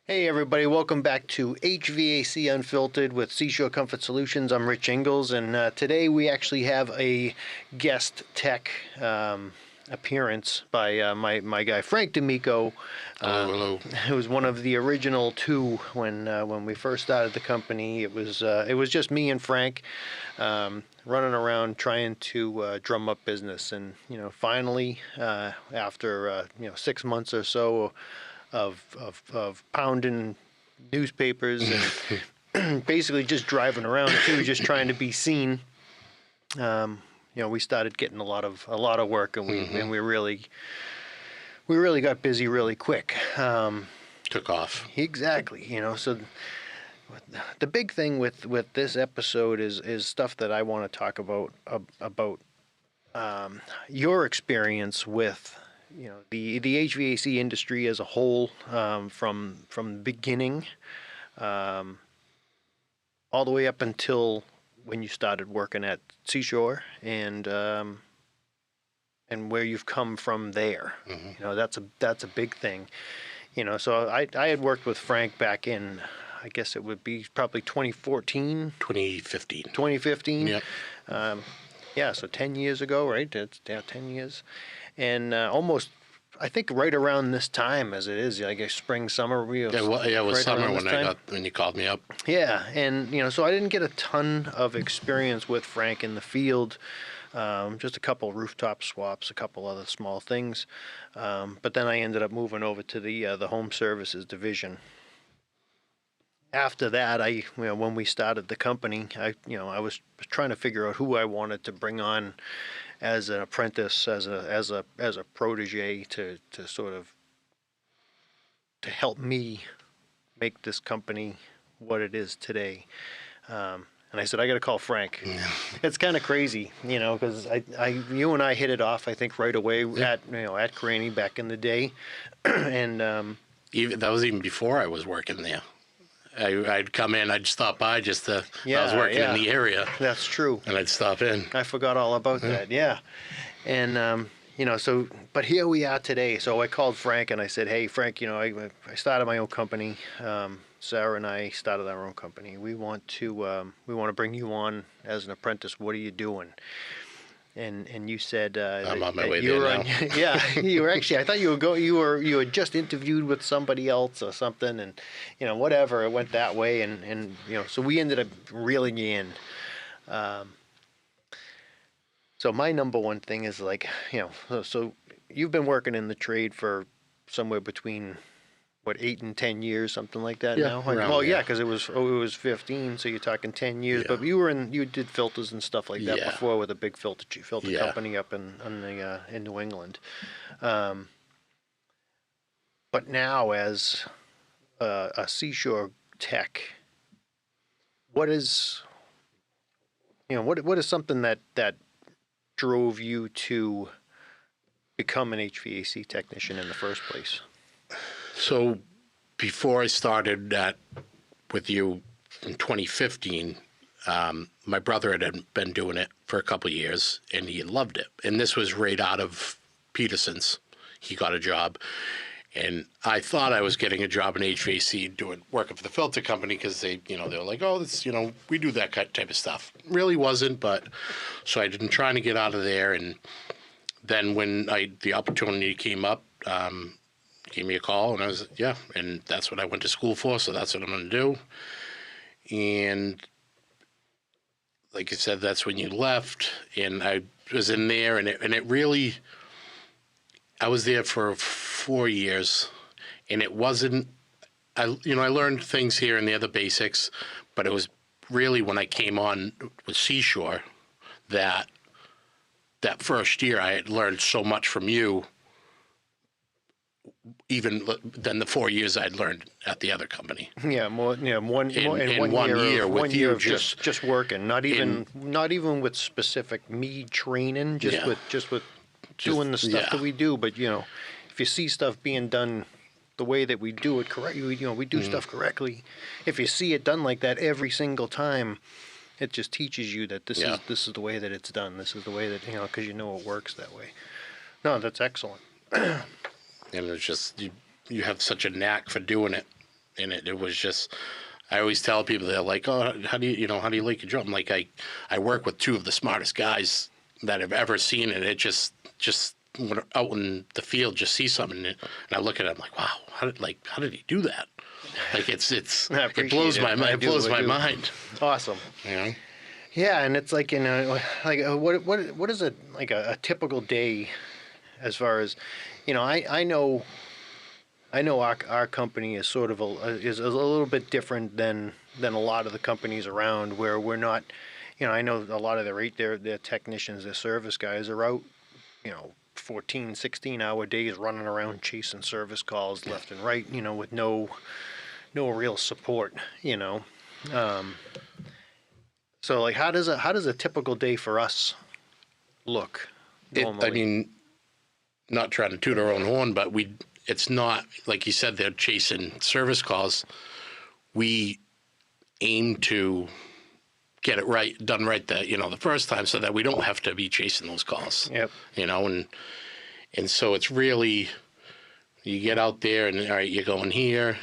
Hey everybody, welcome back to HVAC Unfiltered with Seashore Comfort Solutions. I'm Rich Ingalls, and today we actually have a guest tech appearance by my guy Franky D'Amico. Hello. It was one of the original two when we first started the company. It was just me and Frank running around trying to drum up business, and finally after 6 months or so of pounding newspapers and basically just driving around too, just trying to be seen. We started getting a lot of work, and we really got busy really quick. Took off. Exactly. So the big thing with this episode is stuff that I want to talk about your experience with the HVAC industry as a whole, from the beginning, all the way up until when you started working at Seashore, and where you've come from there. That's a big thing. So I had worked with Frank back in, I guess it would be probably 2014, 2015. 2015. Yep. Yeah, so 10 years ago, right? It's 10 years. And almost, I think, right around this time, as it is, I guess spring, summer. It was right summer when when you called me up. Yeah, and so I didn't get a ton of experience with Frank in the field, just a couple rooftop swaps, a couple other small things, but then I ended up moving over to the home services division. After that, when we started the company, I was trying to figure out who I wanted to bring on as an apprentice, as a protege to sort of to help me make this company what it is today. And I said, I got to call Frank. Yeah. It's kind of crazy, because you and I hit it off, I think, right away at Granny back in the day, and That was even before I was working there. I'd come in, I'd stop by I was working in the area. That's true. And I'd stop in. I forgot all about that. Yeah. And, but here we are today. So I called Frank and I said, hey, Frank, I started my own company. Sarah and I started our own company. We want to bring you on as an apprentice. What are you doing? And you said I'm on my way you there were now. yeah, you were actually. I thought you had just interviewed with somebody else or something, and whatever, it went that way, and so we ended up reeling you in. So my number one thing is so you've been working in the trade for somewhere between 8 and 10 years, something like that now? Yeah, because it was 15, so you're talking 10 years. Yeah. But you did filters and stuff like that before with a big filter company up in New England. But now as a Seashore tech, what is something that drove you to become an HVAC technician in the first place? So before I started with you in 2015, my brother had been doing it for a couple of years, and he loved it. And this was right out of Peterson's. He got a job. And I thought I was getting a job in HVAC working for the filter company because they were like, oh, this, we do that type of stuff. Really wasn't, but so I'd been trying to get out of there. And then when the opportunity came up, gave me a call, and I was, and that's what I went to school for, so that's what I'm going to do. And like I said, that's when you left, and I was in there, and it really, I was there for 4 years, and it wasn't, I learned things here and there, the basics, but it was really when I came on with Seashore that first year I had learned so much from you, even than the 4 years I'd learned at the other company. Yeah, one year with you, just working, not even with specific me training, just with doing the stuff that we do. But if you see stuff being done the way that we do it correctly, we do stuff correctly. If you see it done like that every single time, it just teaches you that this is the way that it's done. This is the way that because it works that way. No, that's excellent. And it's just you have such a knack for doing it, and it was just. I always tell people, they're like, "Oh, how do you like your job?" I'm like, I work with two of the smartest guys that I've ever seen, and it just when out in the field, just see something, and I look at it, I'm like, wow, how did he do that? Like it's I it blows appreciate my it. mind. I It do, blows I my do. mind. Awesome. You know? Yeah, and it's like, like what is a typical day as far as, I know our company is sort of is a little bit different than a lot of the companies around, where we're not, I know a lot of their technicians, their service guys are out, 14, 16-hour days running around chasing service calls left and right, with no real support, Um, so like how does a typical day for us look I normally? mean, not trying to toot our own horn, but it's not like you said. They're chasing service calls. We aim to get it done right the first time, so that we don't have to be chasing those calls. Yep. And so it's really, you get out there and, all right, you're going here,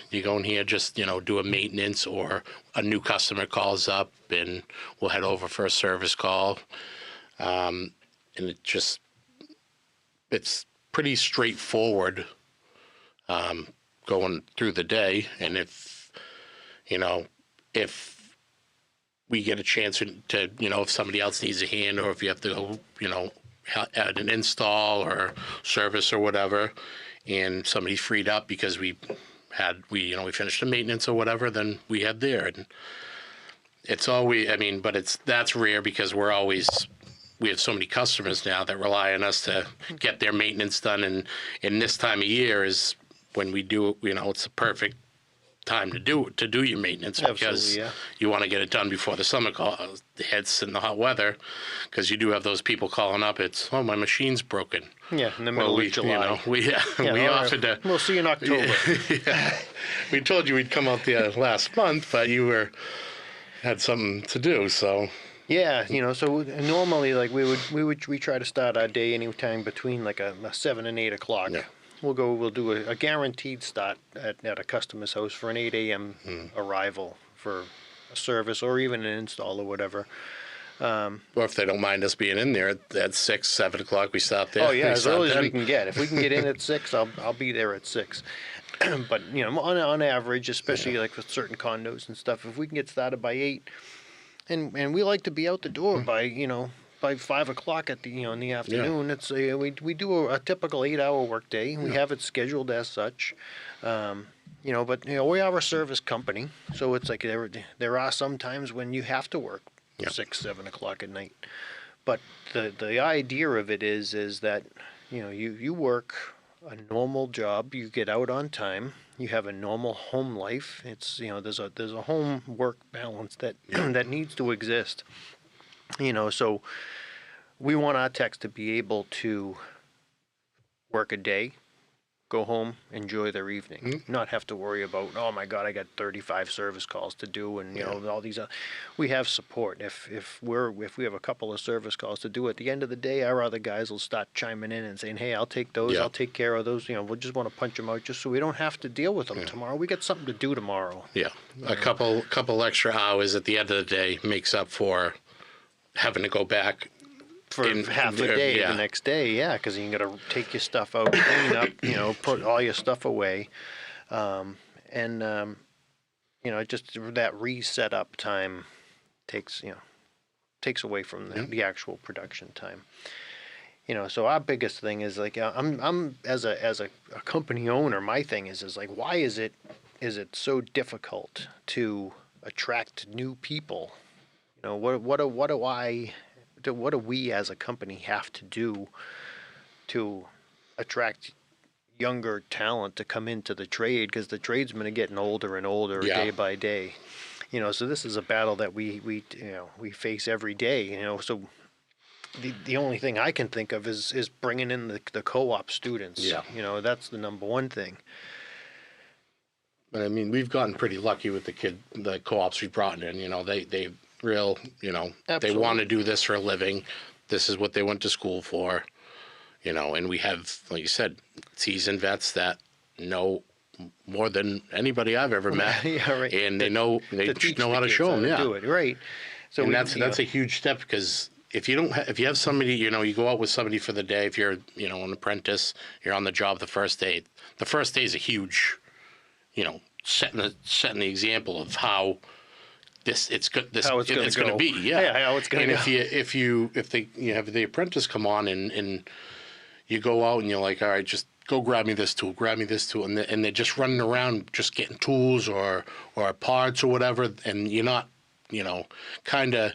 just, do a maintenance, or a new customer calls up and we'll head over for a service call. And it's pretty straightforward, going through the day. And you know, if we get a chance to, if somebody else needs a hand, or if you have to go, at an install or service or whatever, and somebody's freed up because we finished the maintenance or whatever, then we head there. And it's always, but that's rare, because we have so many customers now that rely on us to get their maintenance done. And in this time of year is when we do it, it's the perfect time to do your maintenance, because Absolutely, yeah. you want to get it done before the summer hits and the hot weather, because you do have those people calling up. It's, oh, my machine's broken. Yeah, in the middle of July. We Yeah, all right. offered to. We'll see you in October. Yeah, we told you we'd come out there last month, but you had something to do, so. Yeah, so normally, like we try to start our day anytime between like a 7 and 8 o'clock. Yeah. We'll do a guaranteed start at a customer's house for an 8 a.m. arrival for a service or even an install or whatever. Or if they don't mind us being in there at 6, 7 o'clock, we stop there. Oh yeah, as early as we then. can get. If we can get in at 6, I'll be there at 6. But on average, especially like with certain condos and stuff, if we can get started by 8, and we like to be out the door by 5 o'clock in the afternoon. It's we do a typical 8-hour workday. We have it scheduled as such. But we are a service company, so it's like there are some times when you have to work 6, 7 o'clock at night. But the idea of it is that you work a normal job, you get out on time, you have a normal home life. It's there's a home work balance that that needs to exist. So we want our techs to be able to work a day, go home, enjoy their evening, not have to worry about, oh my God, I got 35 service calls to do, and all these. We have support. If we have a couple of service calls to do at the end of the day, our other guys will start chiming in and saying, hey, I'll take those. Yeah. I'll take care of those. We'll just want to punch them out just so we don't have to deal with them tomorrow. We got something to do tomorrow. Yeah, a couple extra hours at the end of the day makes up for having to go back For half a day the next day, yeah, because you got to take your stuff out, clean up, put all your stuff away, just that reset up time takes away from the actual production time. So our biggest thing is like I'm as a company owner, my thing is like, why is it so difficult to attract new people? What do we as a company have to do to attract younger talent to come into the trade? Because the tradesmen are getting older and older day by day. So this is a battle that we face every day. So the only thing I can think of is bringing in the co-op students. Yeah. That's the number one thing. But we've gotten pretty lucky with the co-ops we've brought in. They real, they want to do this for a living. This is what they went to school for, and we have, like you said, seasoned vets that know more than anybody I've ever met. Yeah, right. And they know teach know the how to kids show them. Yeah, do it, right? So and we, that's a huge step, because if you don't if you have somebody, you go out with somebody for the day. If you're an apprentice, you're on the job the first day. The first day is a huge, setting the example of how it's good. how it's going to go. Going to be, yeah. How it's going to And go. if you have the apprentice come on and you go out and you're like, all right, just go grab me this tool, and they're just running around just getting tools or parts or whatever, and you're not, kind of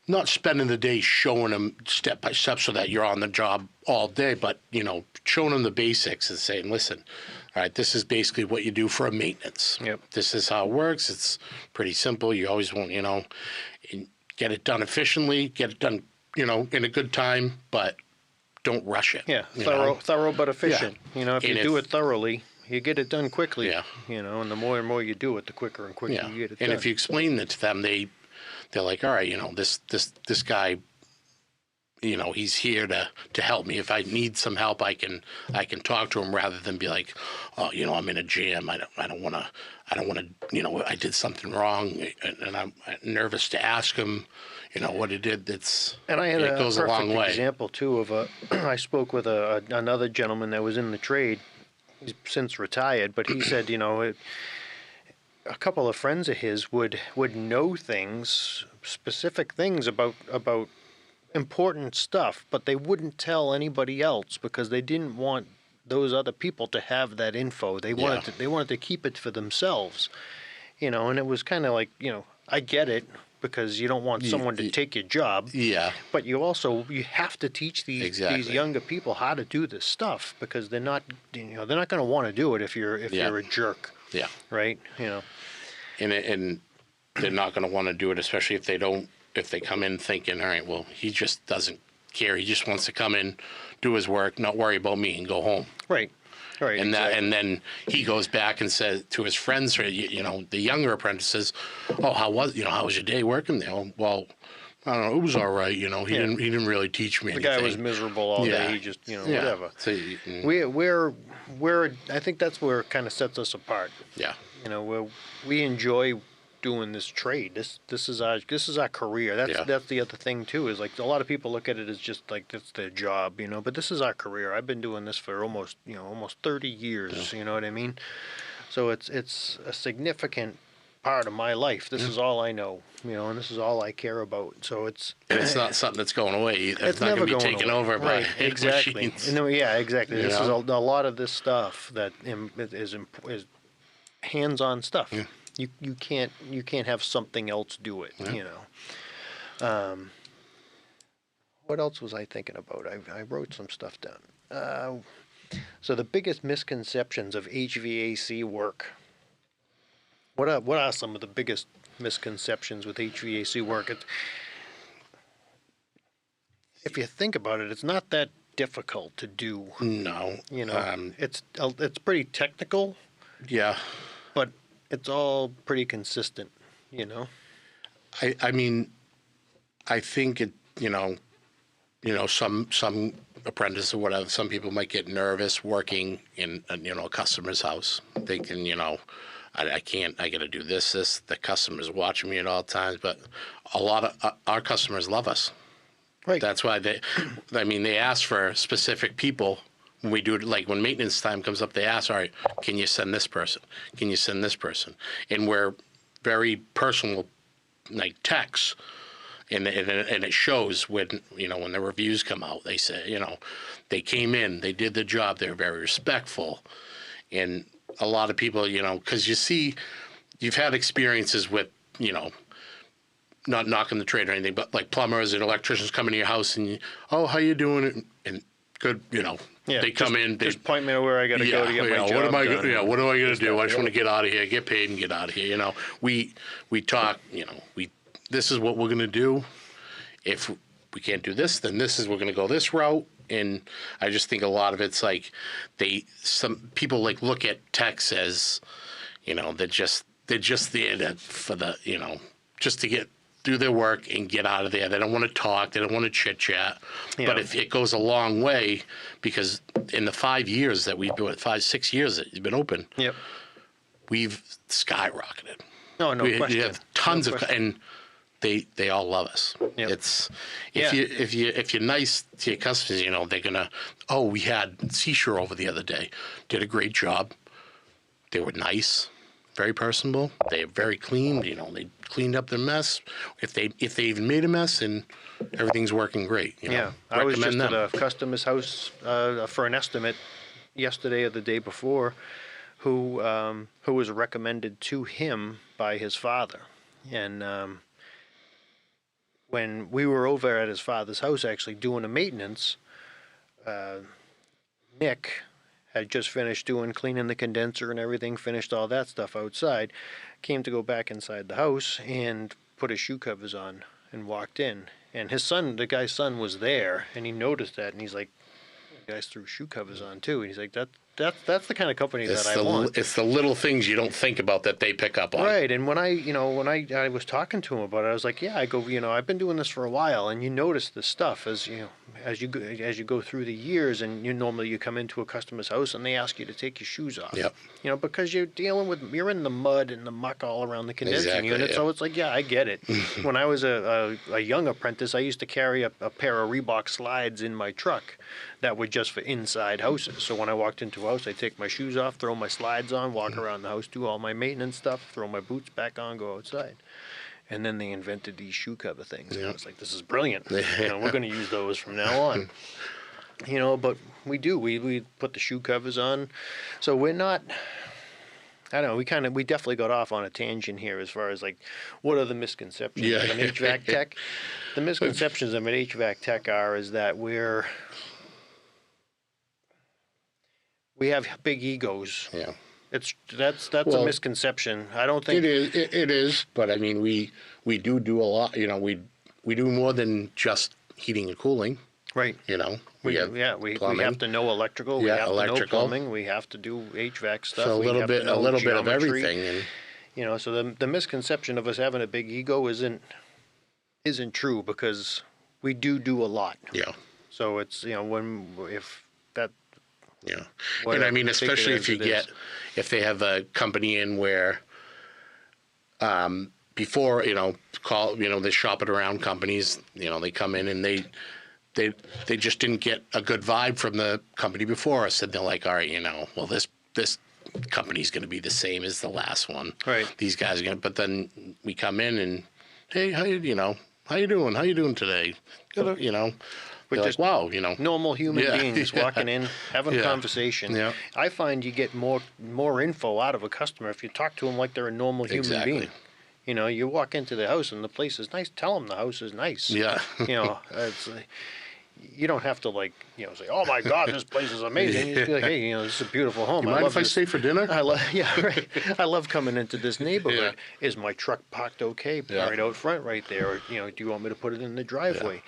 not spending the day showing them step by step so that you're on the job all day, but showing them the basics and saying, listen, all right, this is basically what you do for a maintenance. Yep. This is how it works. It's pretty simple. You always want, get it done efficiently, get it done, in a good time, but don't rush it. Yeah, thorough but efficient. Yeah. If you do it thoroughly, you get it done quickly. Yeah. And the more and more you do it, the quicker and quicker Yeah. you get it And done. if you explain it to them, they're like, all right, this guy, he's here to help me. If I need some help, I can talk to him, rather than be like, oh, I'm in a jam. I don't want to, I did something wrong, and I'm nervous to ask him, what he did. And I had it a goes a long perfect way. example too of I spoke with another gentleman that was in the trade. He's since retired, but he said, a couple of friends of his would know things, specific things about important stuff, but they wouldn't tell anybody else because they didn't want those other people to have that info. They wanted to keep it for themselves, and it was kind of like, I get it, because you don't want someone to take your job. Yeah. But you have to teach these younger people how to do this stuff, because they're not going to want to do it if you're a jerk. Yeah. Right. And they're not going to want to do it, especially if they come in thinking, all right, well, he just doesn't care. He just wants to come in, do his work, not worry about me, and go home. Right. Right. And exactly. and then he goes back and says to his friends, the younger apprentices, "Oh, how was your day working there?" "Oh, well, I don't know. It was all right. He didn't really teach me anything. The guy was miserable all day. He just whatever. So, we're I think that's where it kind of sets us apart. yeah. We enjoy doing this trade. This is our career. That's the other thing too, is like a lot of people look at it as just like that's their job, but this is our career. I've been doing this for almost 30 years, you know what I mean? So it's a significant part of my life. This is all I know, and this is all I care about. So it's not something that's going away. It's not never going to be taken over by exactly. machines. Exactly. This is know? a lot of this stuff that is hands-on stuff. Yeah. You can't have something else do it. What else was I thinking about? I wrote some stuff down. So the biggest misconceptions of HVAC work. What are some of the biggest misconceptions with HVAC work? If you think about it, it's not that difficult to do. No. It's pretty technical. Yeah. But it's all pretty consistent, I mean, I think it, some apprentices or whatever, some people might get nervous working in, a customer's house. Thinking, I can't, I got to do this, the customer's watching me at all times. But a lot of our customers love us. Right. That's why they ask for specific people. When we do it, like when maintenance time comes up, they ask, all right, can you send this person? Can you send this person? And we're very personal, like texts, and it shows when the reviews come out. They say, they came in, they did the job, they're very respectful, and a lot of people, because you've had experiences with, not knocking the trade or anything, but like plumbers and electricians come into your house and how you doing? And good, they come in. They just point me to where I got to go to get my job what am I? done. What am I going to do? I just want to get out of here, get paid, and get out of here. We talk. This is what we're going to do. If we can't do this, then we're going to go this route. And I just think a lot of it's like some people like look at techs as, they're just there for the, just to get do their work and get out of there. They don't want to talk. They don't want to chit chat. Yeah. But if it goes a long way, because in the 5 years that we've been, 6 years that you've been open, Yep. we've skyrocketed. No, no We question. have tons No of, question. and they all love us. Yep. It's Yeah. if you're nice to your customers, you know they're gonna. Oh, we had Seashore over the other day. Did a great job. They were nice, very personable. They're very clean. You know, they cleaned up their mess. If they even made a mess, and everything's working great. You know, Yeah, I was just recommend at them. a customer's house for an estimate yesterday or the day before, who was recommended to him by his father, and when we were over at his father's house actually doing a maintenance, Nick had just finished doing cleaning the condenser and everything, finished all that stuff outside, came to go back inside the house and put his shoe covers on and walked in. And his son, the guy's son, was there, and he noticed that, and he's like, "The guys threw shoe covers on too." And he's like, "That's the kind of company that I want." It's the little things you don't think about that they pick up on. Right, and when I was talking to him about it, I was like, "Yeah, I go, I've been doing this for a while, and you notice this stuff as you go through the years, and normally you come into a customer's house and they ask you to take your shoes off, Yep. because you're in the mud and the muck all around the condensing Exactly, unit, yeah. so it's like, yeah, I get it. When I was a young apprentice, I used to carry a pair of Reebok slides in my truck that were just for inside houses. So when I walked into a house, I take my shoes off, throw my slides on, walk around the house, do all my maintenance stuff, throw my boots back on, go outside. And then they invented these shoe cover things. And I was like, this is brilliant. We're going to use those from now on. But we do. We put the shoe covers on. So we're not, I don't know, we definitely got off on a tangent here as far as like, what are the misconceptions Yeah. of an HVAC tech? The misconceptions of an HVAC tech is that we have big egos. Yeah. That's Well, a misconception. I don't think It is, but I mean, we do a lot. You know, we do more than just heating and cooling. right. You know, We have plumbing. have to know electrical. We Yeah, have to know electrical. plumbing. We have to do HVAC stuff. So we have to know a little bit of geometry. everything. And So the misconception of us having a big ego isn't true, because we do a lot. yeah, So it's if that yeah. whatever, And I mean, take it especially as if you it is. if they have a company in where, before they shop it around companies. They come in and they just didn't get a good vibe from the company before us, and they're like, all right, well this company's going to be the same as the last one. Right. These guys are going to, but then we come in and, hey, how you doing? How you doing today? Good, We're they're just like, wow, normal human Yeah, beings yeah. walking in, having a Yeah. conversation. Yeah. I find you get more info out of a customer if you talk to them like they're a normal human Exactly. being. You walk into the house and the place is nice. Tell them the house is nice. Yeah. It's you don't have to say, "Oh my God, this place is amazing." You just be like, "Hey, this is a beautiful home. You I mind love if I this. stay for dinner? Yeah, right. I love coming into this neighborhood. Is my truck parked okay? Yeah. Right out front, right there. Or, do you want me to put it in the driveway?"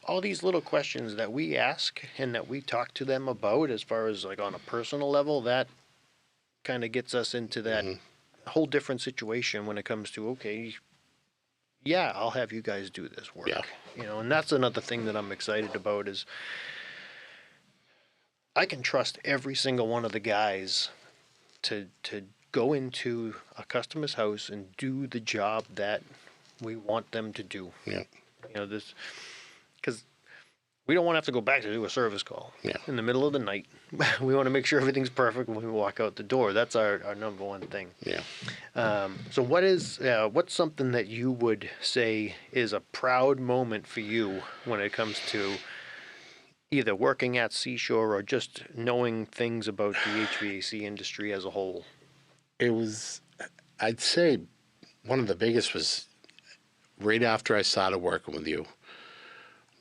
All these little questions that we ask and that we talk to them about, as far as like on a personal level, that kind of gets us into that whole different situation when it comes to, okay, yeah, I'll have you guys do this work. Yeah. And that's another thing that I'm excited about is I can trust every single one of the guys to go into a customer's house and do the job that we want them to do. Yeah. This, because we don't want to have to go back to do a service call in the middle of the night. We want to make sure everything's perfect when we walk out the door. That's our number one thing. Yeah. So what's something that you would say is a proud moment for you when it comes to either working at Seashore or just knowing things about the HVAC industry as a whole? It was, I'd say, one of the biggest was right after I started working with you.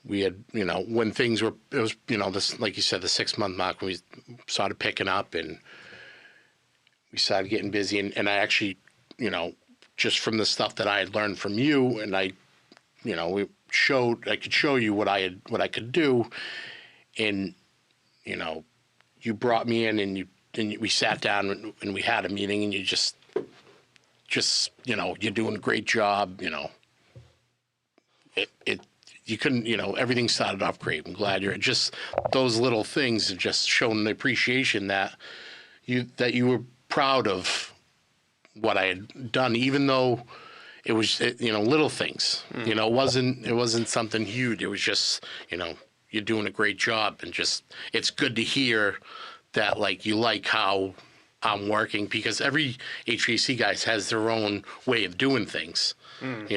We had, when things were, it was, this, like you said, the 6-month mark when we started picking up and we started getting busy. And I actually, just from the stuff that I had learned from you, and I could show you what I could do. And, you brought me in and we sat down and we had a meeting, and you just, you're doing a great job, it you couldn't, everything started off great. I'm glad you're just those little things have just shown the appreciation that you were proud of what I had done, even though it was, little things. It wasn't something huge. It was just, you're doing a great job, and just it's good to hear that like you like how I'm working, because every HVAC guy has their own way of doing things, and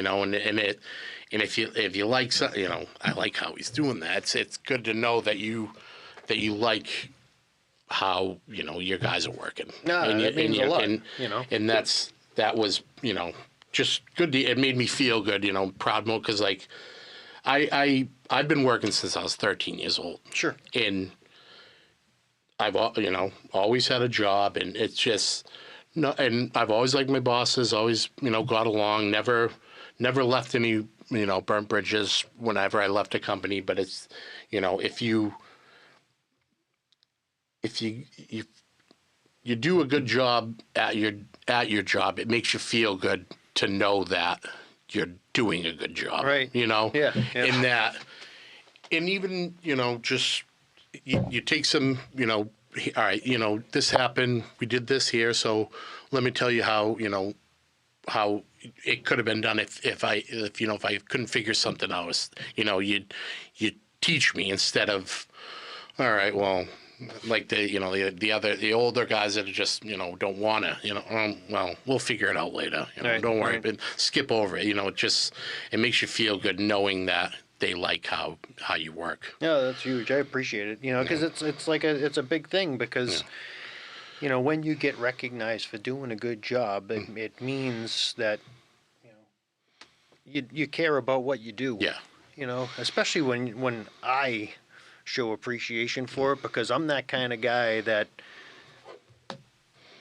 if you like, I like how he's doing that. It's good to know that you like how your guys are working. No, and that means a lot. And that was just good. It made me feel good. Proud mode, because like I've been working since I was 13 years old. Sure. And I've always had a job, and it's just no. And I've always liked my bosses. Always got along. Never left any burnt bridges whenever I left a company. But it's if you do a good job at your job, it makes you feel good to know that you're doing a good job. Right. Yeah. In that, and even just you take some all right, this happened, we did this here, so let me tell you how it could have been done if I couldn't figure something out. You teach me, instead of, all right, well, like the older guys that are just don't want to well, we'll figure it out later, Right, don't worry, right. but skip over it. It makes you feel good knowing that they like how you work. Yeah, that's huge. I appreciate it. Because it's a big thing, because when you get recognized for doing a good job, it means that you care about what you do. Yeah. Especially when I show appreciation for it, because I'm that kind of guy that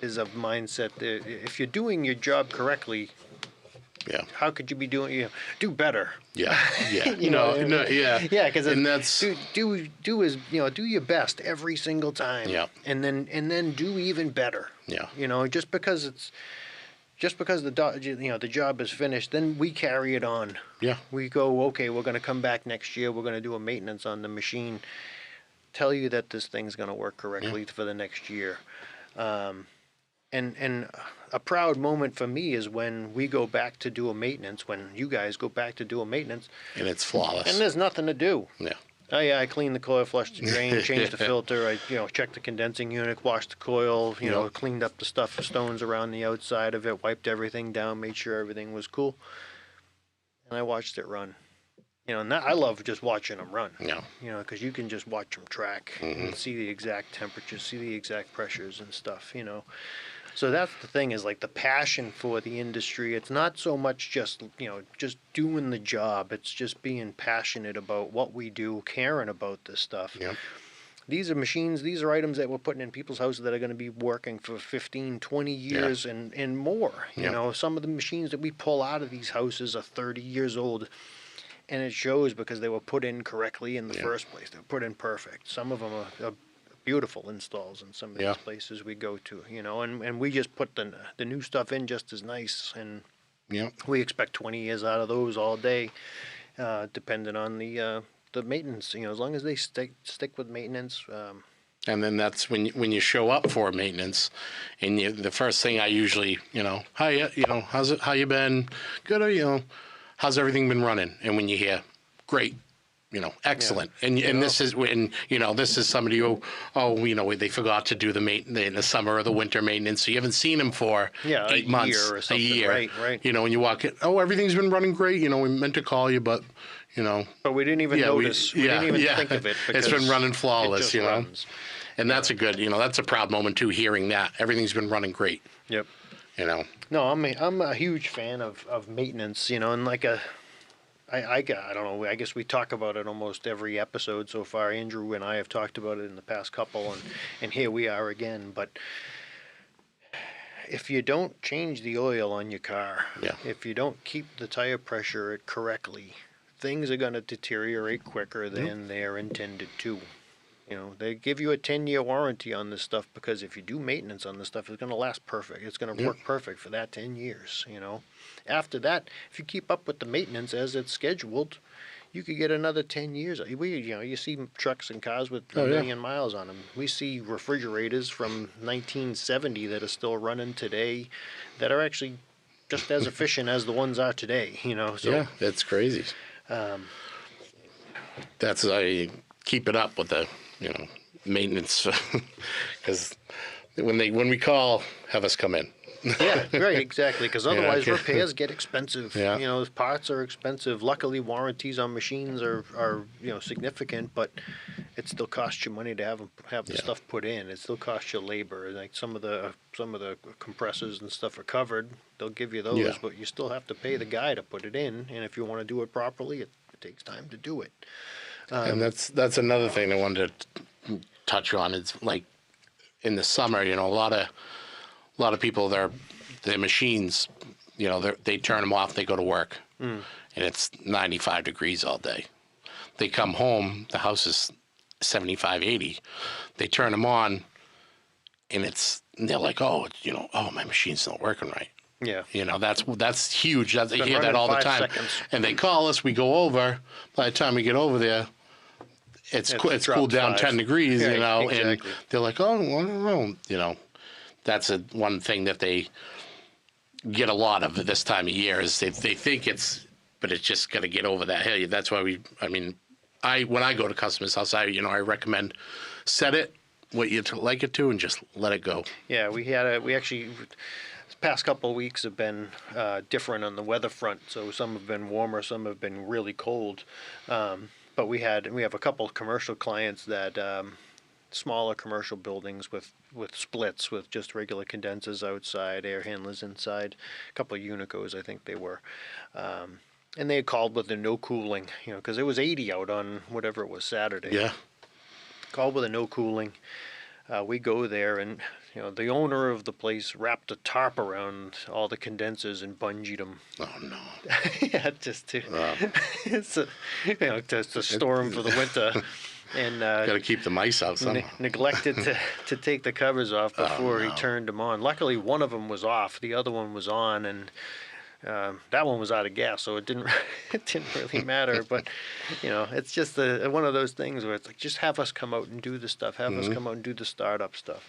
is of mindset that if you're doing your job correctly, Yeah. how could you be doing do better? Yeah. Yeah. Yeah, because that's do your best every single time. Yeah. and then do even better. Yeah. Just because the job is finished, then we carry it on. Yeah. We go, okay, we're going to come back next year, we're going to do a maintenance on the machine, tell you that this thing's going to work correctly for the next year. And a proud moment for me is when we go back to do a maintenance, when you guys go back to do a maintenance, and it's flawless. and there's nothing to do. Yeah. Oh yeah, I cleaned the coil, flushed the drain, changed the filter. I checked the condensing unit, washed the coil. Cleaned up the stuff, stones around the outside of it, wiped everything down, made sure everything was cool, and I watched it run. And I love just watching them run. Yeah. Because you can just watch them track and see the exact temperatures, see the exact pressures and stuff. So that's the thing, is like the passion for the industry. It's not so much just doing the job. It's just being passionate about what we do, caring about this stuff. Yeah. These are machines, these are items that we're putting in people's houses that are going to be working for 15, 20 years and more. Some of the machines that we pull out of these houses are 30 years old. And it shows, because they were put in correctly in the first place. They were put in perfect. Some of them are beautiful installs in some of these places we go to, and we just put the new stuff in just as nice, and we expect 20 years out of those all day, depending on the maintenance. As long as they stick with maintenance. And then that's when you show up for maintenance, and the first thing I usually, hi, how's it? How you been? Good, how's everything been running? And when you hear, great, excellent. And this is when, this is somebody who, they forgot to do in the summer or the winter maintenance. So you haven't seen them for 8 months, year or something. a year. Right. And you walk in, everything's been running great. We meant to call you, but, But we didn't even notice. We didn't even think of it. It's been running flawless, it just runs. And that's that's a proud moment too, hearing that. Everything's been running great. Yep. No, I'm a huge fan of maintenance, and like I don't know, I guess we talk about it almost every episode so far. Andrew and I have talked about it in the past couple, and here we are again. But if you don't change the oil on your car, if you don't keep the tire pressure correctly, things are going to deteriorate quicker than they're intended to. You know, they give you a 10-year warranty on this stuff because if you do maintenance on this stuff, it's going to last perfect. It's going to Yep. work perfect for that 10 years, you know. After that, if you keep up with the maintenance as it's scheduled, you could get another 10 years. You see trucks and cars with a Oh, yeah. million miles on them. We see refrigerators from 1970 that are still running today that are actually just as efficient as the ones are today, you know. So, Yeah, it's crazy. um, That's I keep it up with the maintenance because when we call, have us come in. yeah, right, exactly. Because Yeah, otherwise, okay. repairs get expensive. Yeah. You know, parts are expensive. Luckily, warranties on machines are significant, but it still costs you money to have the Yeah. stuff put in. It still costs you labor. Like some of the compressors and stuff are covered. They'll give you those, Yeah. but you still have to pay the guy to put it in. And if you want to do it properly, it takes time to do it. And that's another thing I wanted to touch on. It's like in the summer, a lot of people their machines, they turn them off, they go to work, and it's 95 degrees all day. They come home, the house is 75, 80. They turn them on, and they're like, oh, my machine's not working right. Yeah. That's huge. You been hear that running all the 5 time. seconds. And they call us, we go over. By the time we get over there, it's It cooled dropped down 5. 10 degrees, Right, and exactly. they're like, oh, I don't know. That's one thing that they get a lot of this time of year is they think but it's just got to get over that hill. That's why when I go to customers' house, I recommend set it what you like it to and just let it go. Yeah, we actually, this past couple of weeks have been different on the weather front. So some have been warmer, some have been really cold. But we have a couple of commercial clients that smaller commercial buildings with splits with just regular condensers outside, air handlers inside, a couple of Unicos I think they were. And they had called with the no cooling, because it was 80 out on whatever it was Saturday. Yeah. Called with a no cooling. We go there, and the owner of the place wrapped a tarp around all the condensers and bungeed them. Oh no. Yeah, just to to store them for the winter, and Got to keep the mice out somehow. neglected to take the covers off before he no. turned them on. Luckily, one of them was off, the other one was on, and that one was out of gas, so it didn't really matter. But it's just one of those things where it's like, just have us come out and do the stuff. Have us come out and do the startup stuff.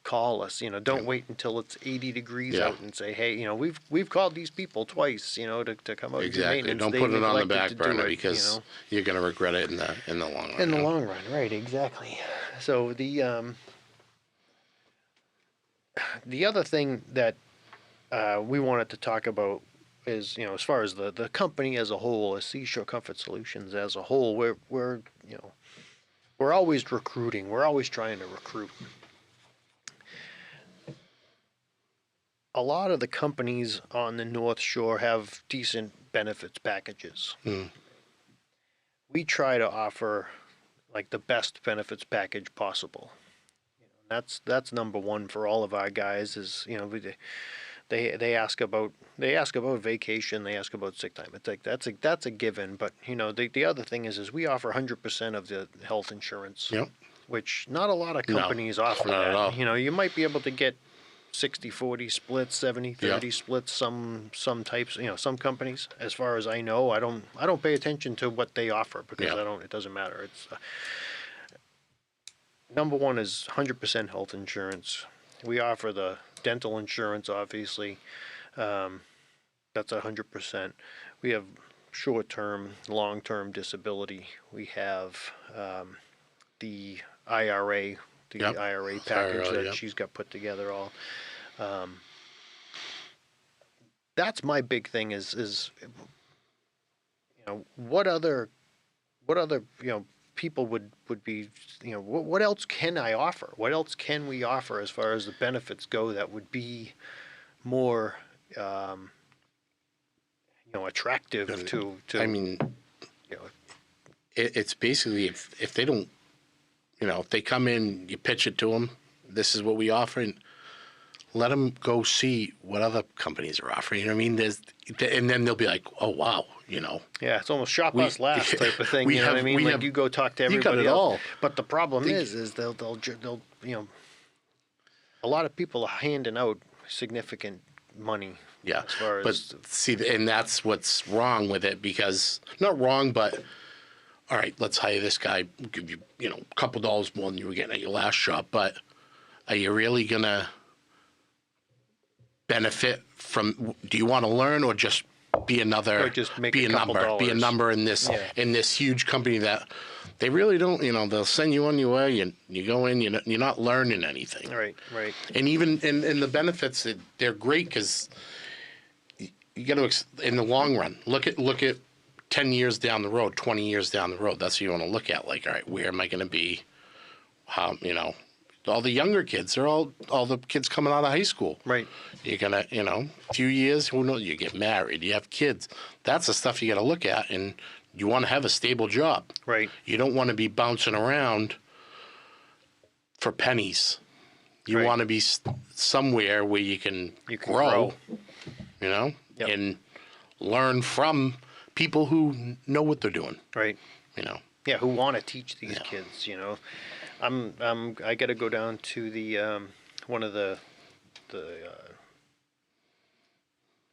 Call us. Don't wait until it's 80 degrees out and say, hey, we've called these people twice, to come out and do Exactly. maintenance. Don't They put it on the neglected back to do burner it, because you're going to regret it in the long run. in the long run, right? Exactly. So the other thing that we wanted to talk about is, as far as the company as a whole, as Seashore Comfort Solutions as a whole, we're always recruiting. We're always trying to recruit. A lot of the companies on the North Shore have decent benefits packages. We try to offer like the best benefits package possible. That's number one for all of our guys. Is they ask about vacation, they ask about sick time. It's like that's a given. But the other thing is we offer 100% of the health insurance. Yep. Which not a lot of companies offer not that. at all. You might be able to get 60-40 splits, 70-30 splits, some types, some companies. As far as I know, I don't pay attention to what they offer because it doesn't matter. It's number one is 100% health insurance. We offer the dental insurance, obviously. That's 100%. We have short-term, long-term disability. We have the IRA, IRA package that she's got put together all. That's my big thing is what other people would be, what else can I offer? What else can we offer as far as the benefits go that would be more attractive to I mean, it's basically if they don't, if they come in, you pitch it to them, this is what we offer, and let them go see what other companies are offering. You know what I mean? And then they'll be like, oh wow, Yeah, it's almost shop we us last type of thing. we You know what I have mean? we Like have you go talk to you got everybody it else. all. But the problem They- is they'll a lot of people are handing out significant money. Yeah, As far but as see, and that's what's wrong with it, because not wrong, but all right, let's hire this guy, give you a couple dollars more than you were getting at your last shop, but are you really gonna benefit from? Do you want to learn, or just be another? Or just make be a couple number, be a dollars. number in this Yeah. huge company that they really don't. They'll send you on your way, and you go in, you're not learning anything. Right, right. And even in the benefits, they're great because you got to, in the long run, look at 10 years down the road, 20 years down the road. That's what you want to look at. Like, all right, where am I going to be? How, all the younger kids, they're all the kids coming out of high school. Right. You're going to, a few years, who knows, you get married, you have kids. That's the stuff you got to look at. And you want to have a stable job. Right. You don't want to be bouncing around for pennies. You Right. want to be somewhere where you can grow. Yep. And learn from people who know what they're doing. Right. Yeah, who want to teach these Yeah. kids? I got to go down to the one of the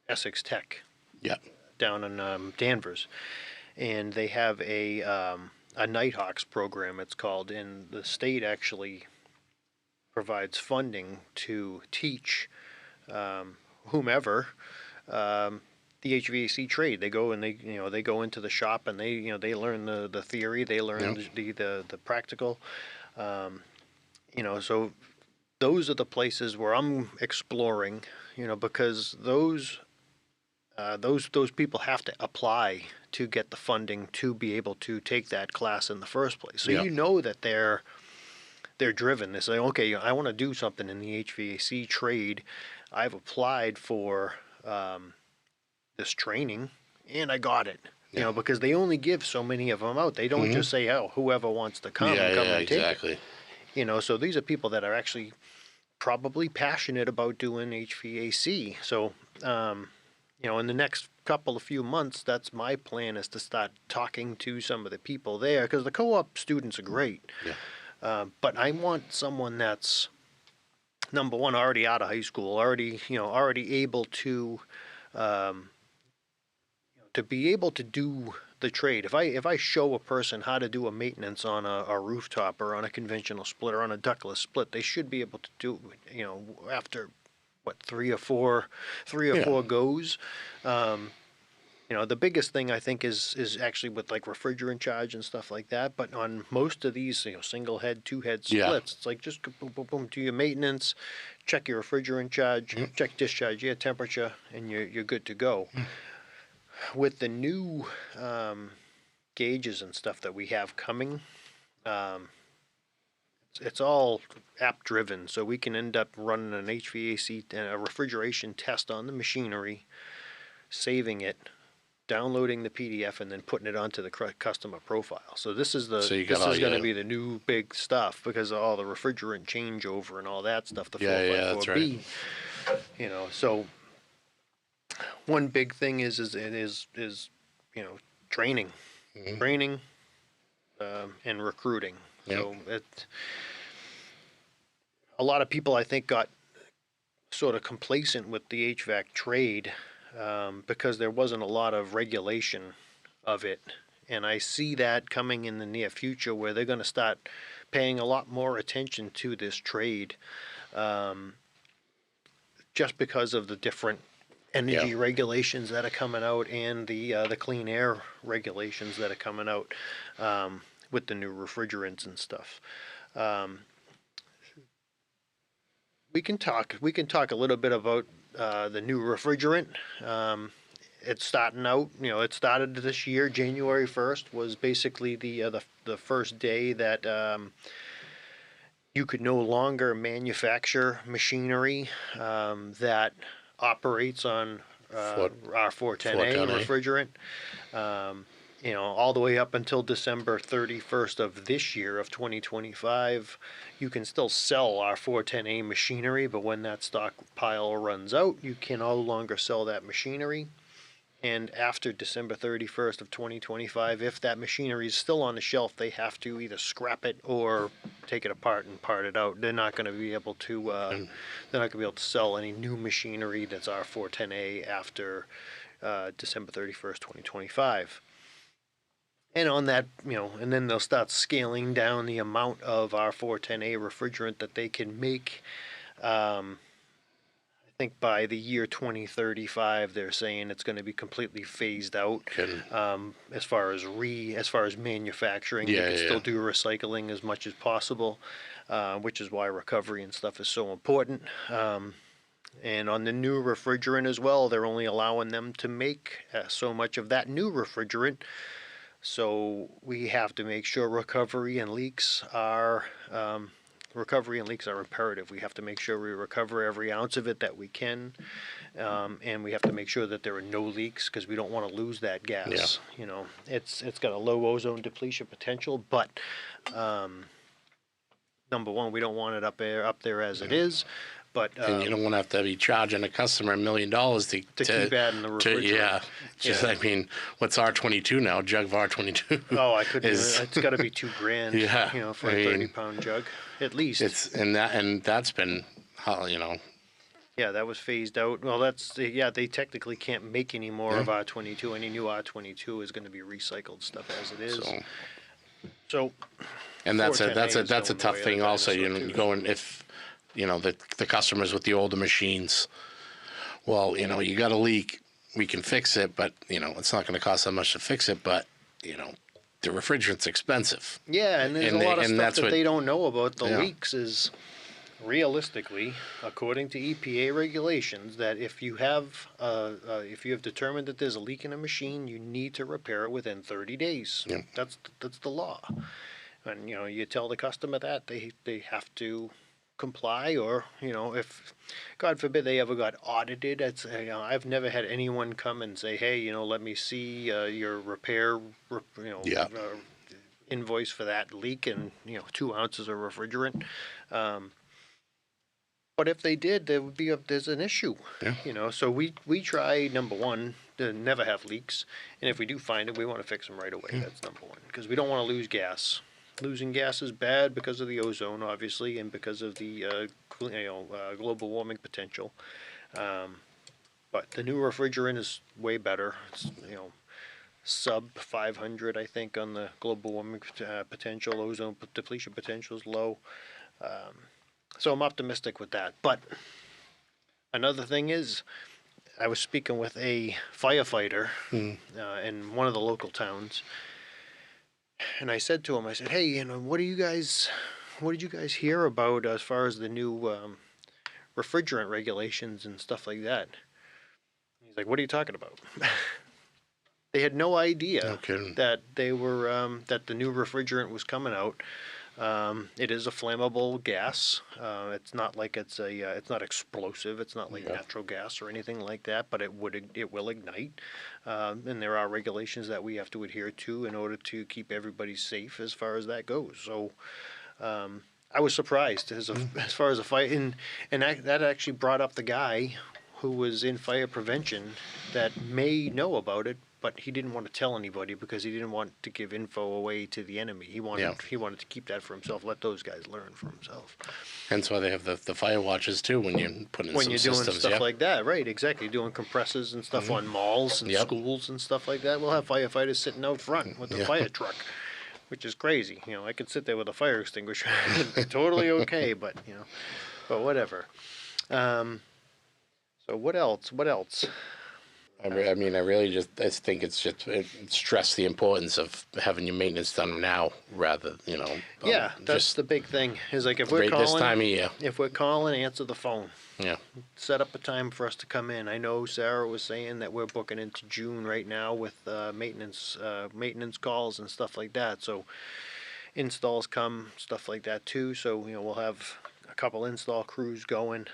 Essex Tech Yeah. down in Danvers, and they have a Nighthawks program. It's called, and the state actually provides funding to teach whomever the HVAC trade. They go and they go into the shop and they learn the theory, they learn the practical. So those are the places where I'm exploring. Because those people have to apply to get the funding to be able to take that class in the first place. So that they're driven. They say, okay, I want to do something in the HVAC trade. I've applied for this training, and I got it. Because they only give so many of them out. They don't just say, "Oh, whoever wants to come, come and take exactly. it." So these are people that are actually probably passionate about doing HVAC. So, in the next couple of few months, that's my plan, is to start talking to some of the people there, because the co-op students are great. Yeah. But I want someone that's, number one, already out of high school, already able to be able to do the trade. If I show a person how to do a maintenance on a rooftop or on a conventional split or on a ductless split, they should be able to do it, after three or four goes. The biggest thing I think is actually with like refrigerant charge and stuff like that. But on most of these, single head, two head splits, it's like just boom, boom, boom, do your maintenance, check your refrigerant charge, check discharge, temperature, and you're good to go. With the new gauges and stuff that we have coming, it's all app driven, so we can end up running an HVAC, a refrigeration test on the machinery, saving it, downloading the PDF, and then putting it onto the customer profile. So this is going to be the new big stuff, because of all the refrigerant changeover and all that stuff. The 454B, right. So one big thing is training, and recruiting. Yep. So a lot of people, I think, got sort of complacent with the HVAC trade, because there wasn't a lot of regulation of it. And I see that coming in the near future, where they're going to start paying a lot more attention to this trade, just because of the different energy regulations that are coming out, and the clean air regulations that are coming out with the new refrigerants and stuff. We can talk a little bit about the new refrigerant. It's starting out. It started this year. January 1st was basically the first day that you could no longer manufacture machinery that operates on our 410A refrigerant. all the way up until December 31st of this year of 2025, you can still sell our 410A machinery, but when that stockpile runs out, you can no longer sell that machinery. And after December 31st of 2025, if that machinery is still on the shelf, they have to either scrap it or take it apart and part it out. They're not going to be able to. They're not going to be able to sell any new machinery that's R410A after December 31st, 2025. And on that, and then they'll start scaling down the amount of R410A refrigerant that they can make. I think by the year 2035, they're saying it's going to be completely phased out. As far as manufacturing, they can still do recycling as much as possible, which is why recovery and stuff is so important. And on the new refrigerant as well, they're only allowing them to make so much of that new refrigerant. So we have to make sure recovery and leaks are imperative. We have to make sure we recover every ounce of it that we can, and we have to make sure that there are no leaks because we don't want to lose that gas. It's got a low ozone depletion potential, but number one, we don't want it up there as it is. But and you don't want to have to be charging a customer $1 million to keep adding the refrigerant. I mean, what's R22 now? Jug of R22. Oh, I couldn't. It's got to be $2,000. Yeah, for a 30-pound jug, at least. And that's been, Yeah, that was phased out. Well, they technically can't make any more of R22. Any new R22 is going to be recycled stuff as it is. So and that's a tough thing also. Going if. The customers with the older machines, well, you got a leak, we can fix it, but, it's not going to cost that much to fix it, but, the refrigerant's expensive. Yeah, and there's a lot of stuff that they don't know about the leaks is, realistically, according to EPA regulations, that if you have determined that there's a leak in a machine, you need to repair it within 30 days. Yeah. That's the law. And, you tell the customer that, they have to comply, or if God forbid they ever got audited, I've never had anyone come and say, hey, let me see your repair invoice for that leak and 2 ounces of refrigerant. But if they did, there's an issue. So we try, number one, to never have leaks, and if we do find it, we want to fix them right away. That's number one, because we don't want to lose gas. Losing gas is bad because of the ozone, obviously, and because of the global warming potential. But the new refrigerant is way better. It's sub 500, I think, on the global warming potential. Ozone depletion potential is low. So I'm optimistic with that. But another thing is, I was speaking with a firefighter in one of the local towns. And I said to him, hey, what did you guys hear about as far as the new refrigerant regulations and stuff like that? He's like, what are you talking about? They had no idea that they were that the new refrigerant was coming out. It is a flammable gas. It's not like it's not explosive. It's not like natural gas or anything like that. But it will ignite. And there are regulations that we have to adhere to in order to keep everybody safe as far as that goes. So I was surprised as far as a fire, and that actually brought up the guy who was in fire prevention that may know about it, but he didn't want to tell anybody because he didn't want to give info away to the enemy. He wanted to keep that for himself. Let those guys learn for himself. Hence why they have the fire watches too when you're putting in some systems. When you're doing stuff like that, right? Exactly. Doing compressors and stuff on malls and schools and stuff like that. We'll have firefighters sitting out front with the fire truck, which is crazy. I could sit there with a fire extinguisher, totally okay. But but whatever. So what else? I really just think it stress the importance of having your maintenance done now rather, that's the big thing. Is like if we're calling this time of year. If we're calling, answer the phone. Yeah. Set up a time for us to come in. I know Sarah was saying that we're booking into June right now with maintenance calls and stuff like that. So installs come, stuff like that too. So we'll have a couple install crews going.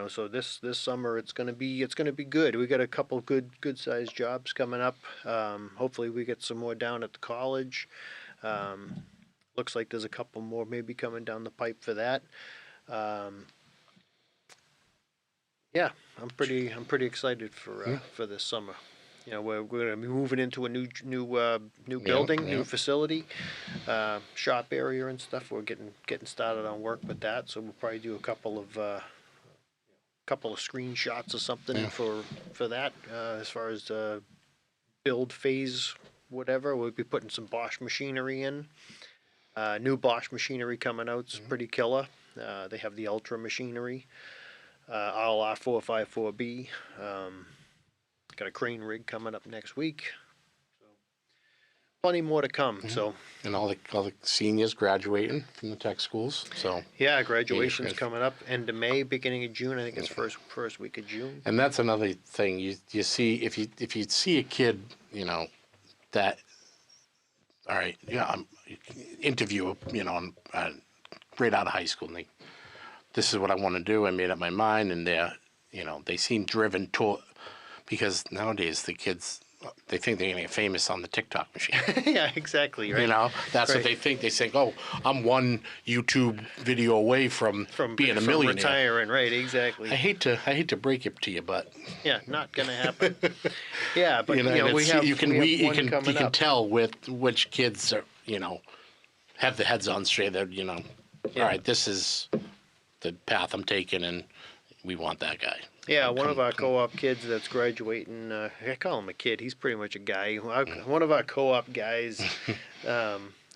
So this summer it's gonna be good. We got a couple good sized jobs coming up. Hopefully we get some more down at the college. Um, Looks like there's a couple more maybe coming down the pipe for that. Um, yeah, I'm pretty excited Hmm? for this summer. We're gonna be moving into a new Yeah, building, yeah. new facility, shop area and stuff. We're getting started on work with that, so we'll probably do a couple of screenshots or something Yeah. for that as far as build phase, whatever. We'll be putting some Bosch machinery in. New Bosch machinery coming out. It's pretty killer. They have the Ultra machinery, RLR 454B. Got a crane rig coming up next week. So plenty more to come. Yeah. So And all the seniors graduating from the tech schools. So yeah, yeah, graduation's coming up end of May, beginning of June. I think it's first week of June. and that's another thing you see if you see a kid, that all right, yeah, you interview, right out of high school, and this is what I want to do. I made up my mind, and they seem driven toward, because nowadays the kids, they think they're gonna get famous on the TikTok machine. Yeah, exactly. Right. That's what Right. they think. They think, oh, I'm one YouTube video away from being a From millionaire. retiring. Right. Exactly. I hate to break it to you, but Yeah, not gonna happen. Yeah, but and we have you can we have one you coming can up. tell with which kids are have the heads on straight. That Yeah. all right, this is the path I'm taking, and we want that guy. Yeah, one Come- of our come- co-op kids that's graduating. I call him a kid. He's pretty much a guy. One of our co-op guys,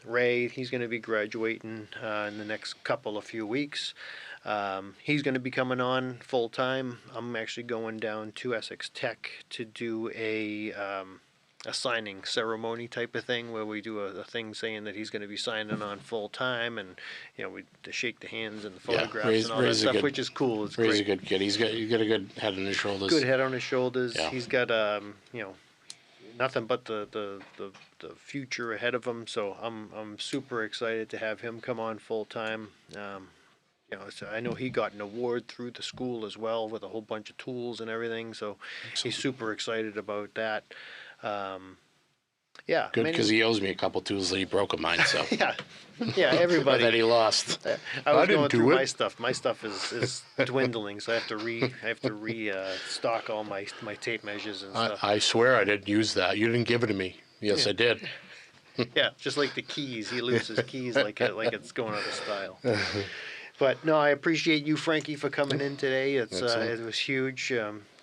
Ray. He's going to be graduating in the next few weeks. He's going to be coming on full time. I'm actually going down to Essex Tech to do a signing ceremony type of thing where we do a thing saying that he's going to be signing on full time, and we to shake the hands and the Yeah, photographs and all that Ray's a stuff, good- which is cool. It's Ray's great. a good kid. He's got a good head on his shoulders. Good head on his shoulders. Yeah. He's got nothing but the future ahead of him. So I'm super excited to have him come on full time. So I know he got an award through the school as well with a whole bunch of tools and everything. So he's super excited about that. Yeah, Good, many- because he owes me a couple tools that he broke of mine. So yeah, or everybody. that he lost. I was didn't going do through it. my stuff. My stuff is dwindling, so I have to stock all my tape measures and stuff. I swear I didn't use that. You didn't give it to me. Yes, I did. Yeah, just like the keys, he loses keys like it's going out of style. But no, I appreciate you, Frankie, for coming in today. Excellent. It was huge.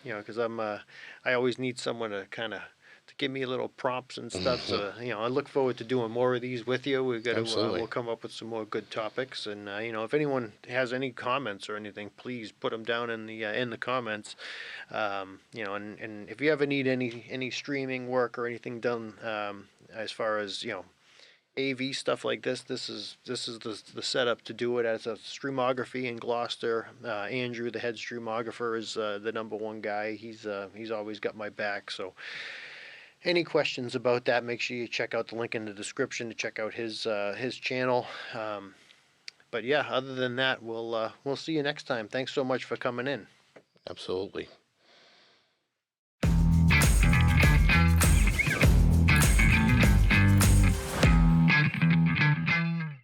Because I always need someone to kind of to give me little prompts and stuff. So I look forward to doing more of these with you. We've got to Absolutely. we'll come up with some more good topics. And if anyone has any comments or anything, please put them down in the comments. And if you ever need any streaming work or anything done, as far as AV stuff like this is the setup to do it as a streamography in Gloucester. Andrew, the head streamographer, is the number one guy. He's always got my back. So any questions about that, make sure you check out the link in the description to check out his channel. But yeah, other than that, we'll see you next time. Thanks so much for coming in. Absolutely.